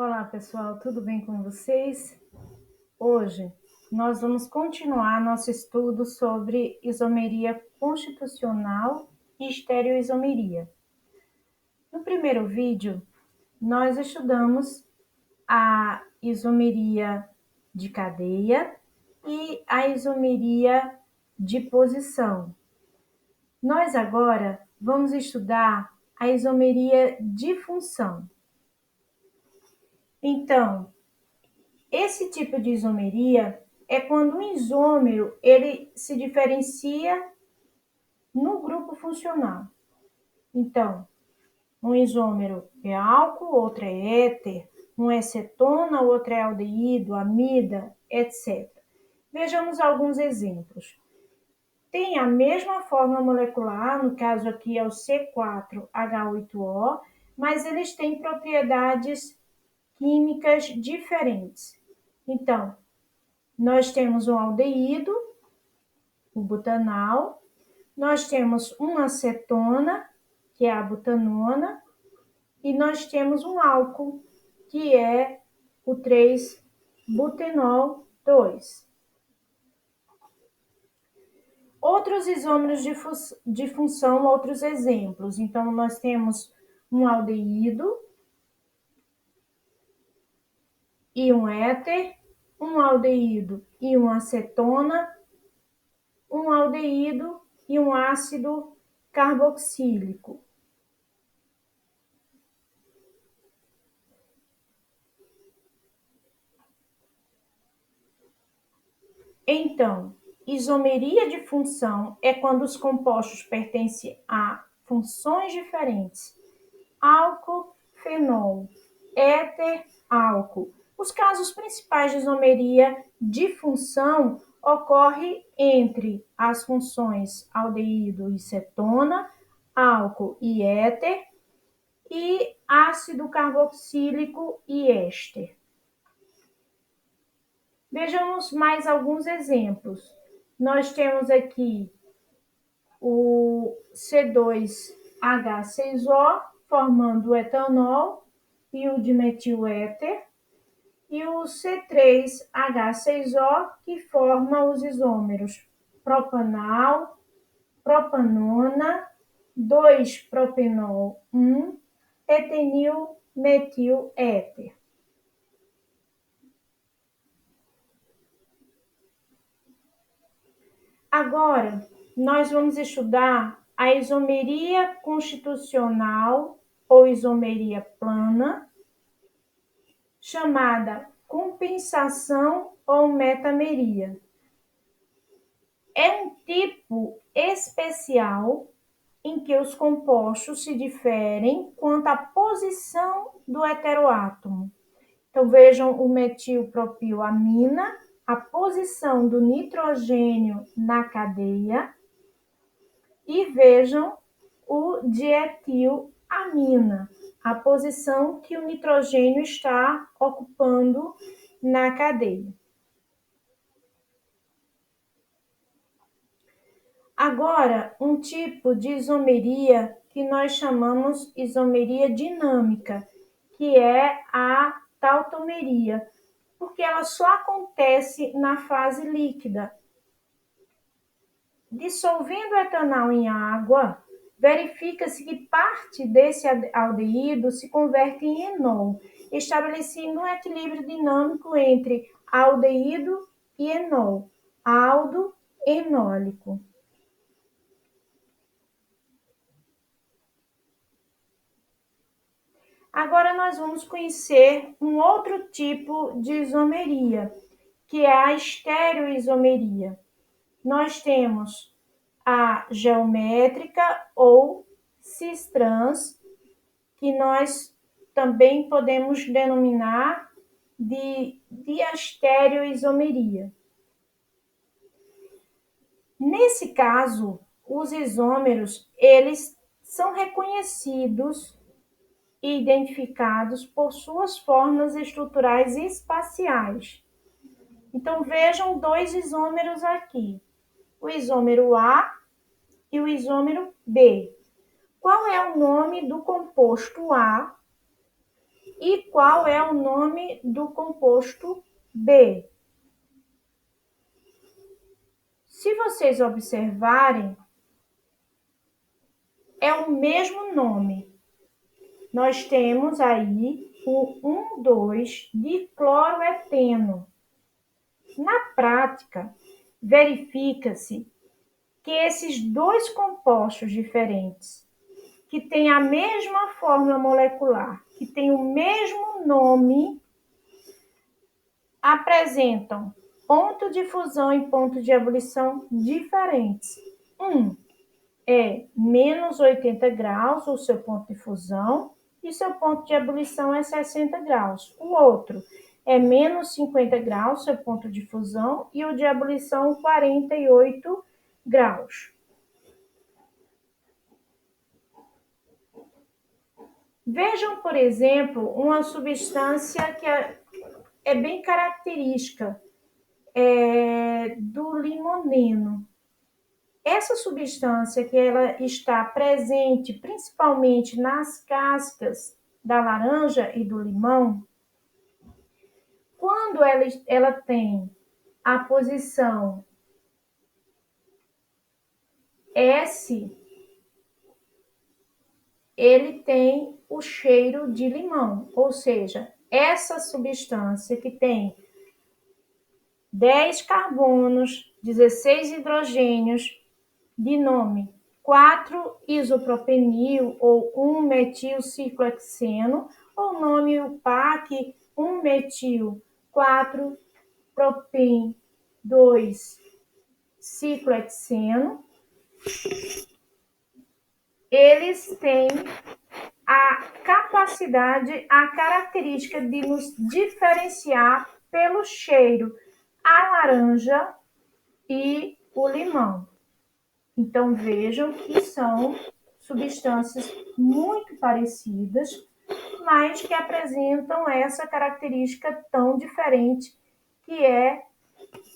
Olá, pessoal, tudo bem com vocês? Hoje nós vamos continuar nosso estudo sobre isomeria constitucional e estereoisomeria. No primeiro vídeo, nós estudamos a isomeria de cadeia e a isomeria de posição. Nós agora vamos estudar a isomeria de função. Então, esse tipo de isomeria é quando um isômero ele se diferencia no grupo funcional. Então, um isômero é álcool, outro é éter, um é cetona, outro é aldeído, amida, etc. Vejamos alguns exemplos. Tem a mesma fórmula molecular, no caso aqui é o C4H8O, mas eles têm propriedades químicas diferentes. Então, nós temos um aldeído, o butanal, nós temos uma acetona, que é a butanona, e nós temos um álcool, que é o 3-butenol 2. Outros isômeros de função, outros exemplos. Então, nós temos um aldeído e um éter, um aldeído e uma acetona, um aldeído e um ácido carboxílico. Então, isomeria de função é quando os compostos pertencem a funções diferentes. Álcool, fenol, éter, álcool. Os casos principais de isomeria de função ocorrem entre as funções aldeído e cetona, álcool e éter, e ácido carboxílico e éster. Vejamos mais alguns exemplos. Nós temos aqui o C2H6O, formando o etanol e o dimetil-éter, e o C3H6O, que forma os isômeros propanal, propanona, 2-propenol 1, etenil, metil, éter. Agora, nós vamos estudar a isomeria constitucional ou isomeria plana, chamada compensação ou metameria. É um tipo especial em que os compostos se diferem quanto à posição do heteroátomo. Então, vejam o metilpropilamina, a posição do nitrogênio na cadeia, e vejam o dietilamina, a posição que o nitrogênio está ocupando na cadeia. Agora, um tipo de isomeria que nós chamamos isomeria dinâmica, que é a tautomeria, porque ela só acontece na fase líquida. Dissolvendo o etanol em água, verifica-se que parte desse aldeído se converte em enol, estabelecendo um equilíbrio dinâmico entre aldeído e enol, aldo-enólico. Agora nós vamos conhecer um outro tipo de isomeria, que é a estereoisomeria. Nós temos a geométrica ou cis-trans, que nós também podemos denominar de diastereoisomeria. Nesse caso, os isômeros, eles são reconhecidos e identificados por suas formas estruturais espaciais. Então, vejam dois isômeros aqui, o isômero A e o isômero B. Qual é o nome do composto A E qual é o nome do composto B? Se vocês observarem, é o mesmo nome. Nós temos aí o 1,2-dicloroeteno. Na prática, verifica-se que esses dois compostos diferentes, que têm a mesma fórmula molecular, que têm o mesmo nome, apresentam ponto de fusão e ponto de ebulição diferentes. Um é menos 80 graus, o seu ponto de fusão, e seu ponto de ebulição é 60 graus. O outro é menos 50 graus, seu ponto de fusão, e o de ebulição 48 graus. Vejam, por exemplo, uma substância que é bem característica do limoneno. Essa substância que ela está presente principalmente nas cascas da laranja e do limão, quando ela tem a posição S, ele tem o cheiro de limão, ou seja, essa substância que tem 10 carbonos, 16 hidrogênios, de nome 4-isopropenil ou 1-metilciclohexeno, ou nome UPAC 1-metil-4-propen-2-ciclohexeno. Eles têm a capacidade, a característica de nos diferenciar pelo cheiro a laranja e o limão. Então, vejam que são substâncias muito parecidas, mas que apresentam essa característica tão diferente, que é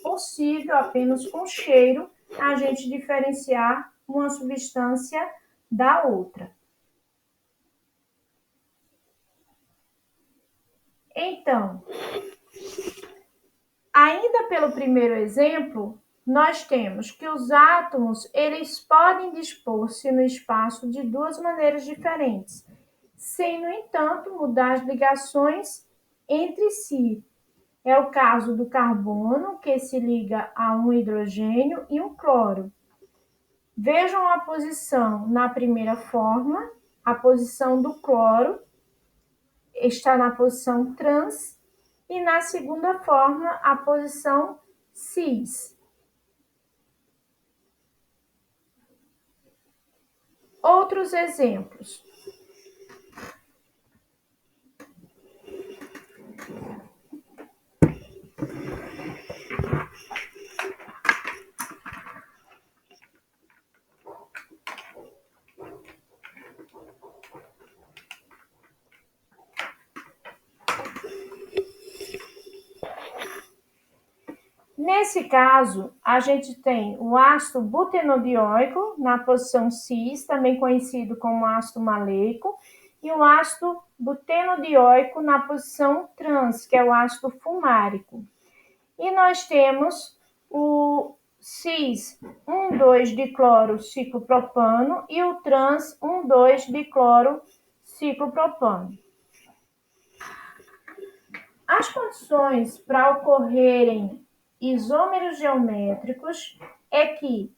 possível, apenas com cheiro, a gente diferenciar uma substância da outra. Então, ainda pelo primeiro exemplo, nós temos que os átomos, eles podem dispor-se no espaço de duas maneiras diferentes, sem, no entanto, mudar as ligações entre si. É o caso do carbono, que se liga a um hidrogênio e um cloro. Vejam a posição na primeira forma, a posição do cloro está na posição trans, e na segunda forma, a posição cis. Outros exemplos. Nesse caso, a gente tem o ácido butenodioico na posição cis, também conhecido como ácido maleico, e o ácido butenodioico na posição trans, que é o ácido fumárico. E nós temos o cis 1,2-dicloro-ciclopropano e o trans 1,2-dicloro-ciclopropano. As condições para ocorrerem isômeros geométricos é que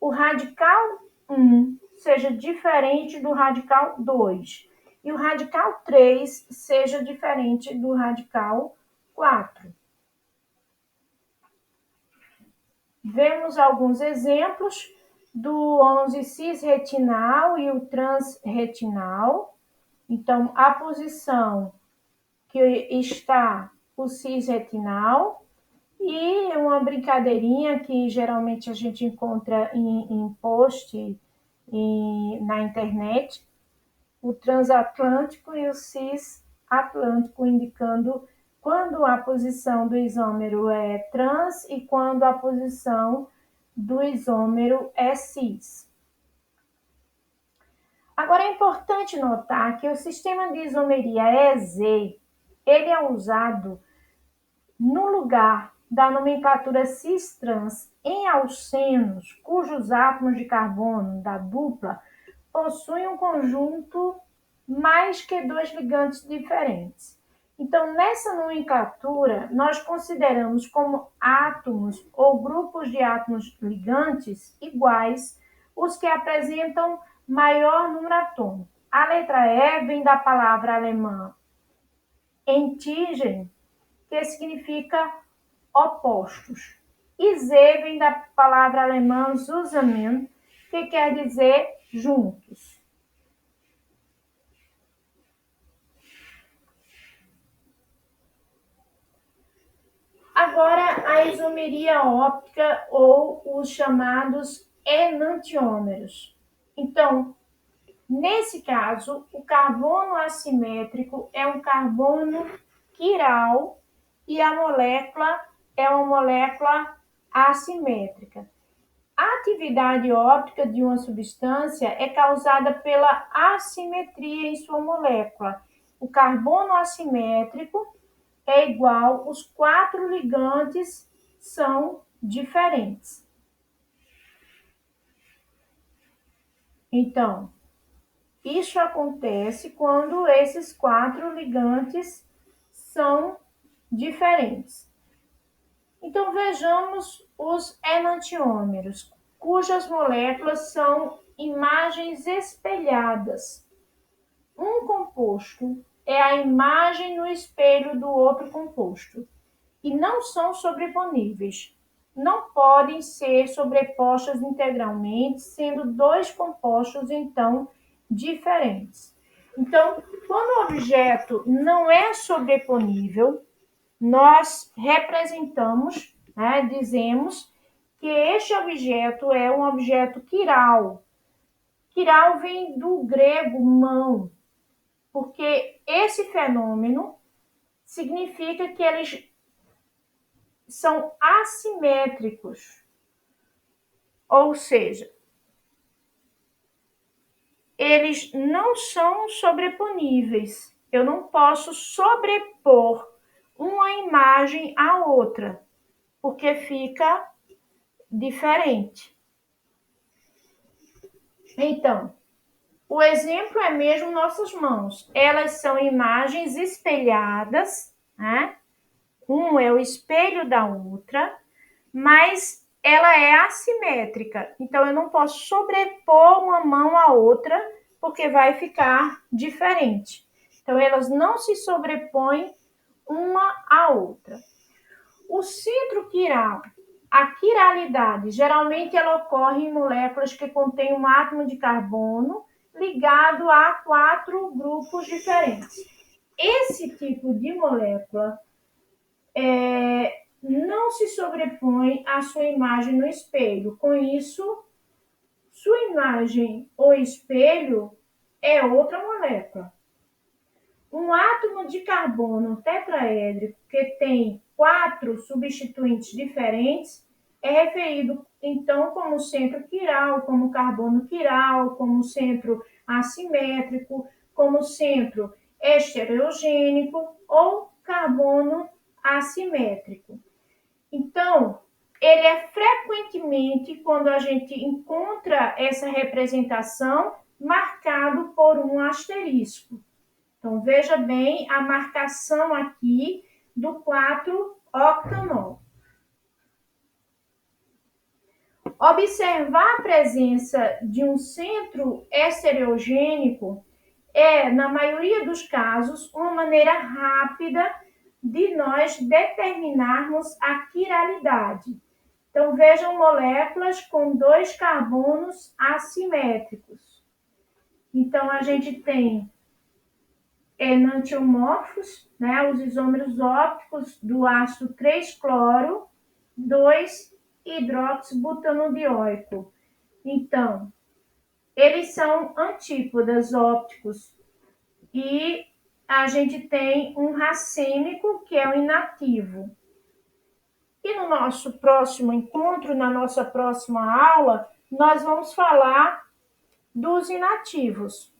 o radical 1 seja diferente do radical 2 e o radical 3 seja diferente do radical 4. Vemos alguns exemplos do 11-cis-retinal e o trans-retinal. Então, a posição que está o cis-retinal, e uma brincadeirinha que geralmente a gente encontra em post na internet, o transatlântico e o cis-atlântico, indicando quando a posição do isômero é trans e quando a posição do isômero é cis. Agora, é importante notar que o sistema de isomeria EZ, ele é usado no lugar da nomenclatura cis-trans em alcenos, cujos átomos de carbono da dupla possuem um conjunto mais que dois ligantes diferentes. Então, nessa nomenclatura, nós consideramos como átomos ou grupos de átomos ligantes iguais os que apresentam maior número atômico. A letra E vem da palavra alemã Entingen, que significa opostos. E Z vem da palavra alemã zusammen, que quer dizer juntos. Agora, a isomeria óptica ou os chamados enantiômeros. Então, nesse caso, o carbono assimétrico é um carbono quiral e a molécula é uma molécula assimétrica. A atividade óptica de uma substância é causada pela assimetria em sua molécula. O carbono assimétrico é igual, os quatro ligantes são diferentes. Então, isso acontece quando esses quatro ligantes são diferentes. Então, vejamos os enantiômeros, cujas moléculas são imagens espelhadas. Um composto é a imagem no espelho do outro composto e não são sobreponíveis. Não podem ser sobrepostas integralmente, sendo dois compostos, então, diferentes. Então, quando o objeto não é sobreponível, nós representamos, dizemos que este objeto é um objeto quiral. Quiral vem do grego mão, porque esse fenômeno significa que eles são assimétricos, ou seja, eles não são sobreponíveis. Eu não posso sobrepor uma imagem à outra, porque fica diferente. Então, o exemplo é mesmo nossas mãos. Elas são imagens espelhadas, né? Um é o espelho da outra, mas ela é assimétrica. Então, eu não posso sobrepor uma mão à outra, porque vai ficar diferente. Então, elas não se sobrepõem uma à outra. O centro quiral, a quiralidade, geralmente ela ocorre em moléculas que contêm um átomo de carbono ligado a quatro grupos diferentes. Esse tipo de molécula não se sobrepõe à sua imagem no espelho. Com isso, sua imagem ou espelho é outra molécula. Um átomo de carbono tetraédrico que tem quatro substituintes diferentes é referido, então, como centro quiral, como carbono quiral, como centro assimétrico, como centro estereogênico ou carbono assimétrico. Então, ele é frequentemente, quando a gente encontra essa representação, marcado por um asterisco. Então, veja bem a marcação aqui do 4-octanol. Observar a presença de um centro estereogênico é, na maioria dos casos, uma maneira rápida de nós determinarmos a quiralidade. Então, vejam moléculas com dois carbonos assimétricos. Então, a gente tem enantiomorfos, os isômeros ópticos do ácido 3-cloro, 2-hidroxibutanodioico. Então, eles são antípodas ópticos e a gente tem um racêmico, que é o inativo. E no nosso próximo encontro, na nossa próxima aula, nós vamos falar dos inativos.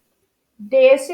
Desse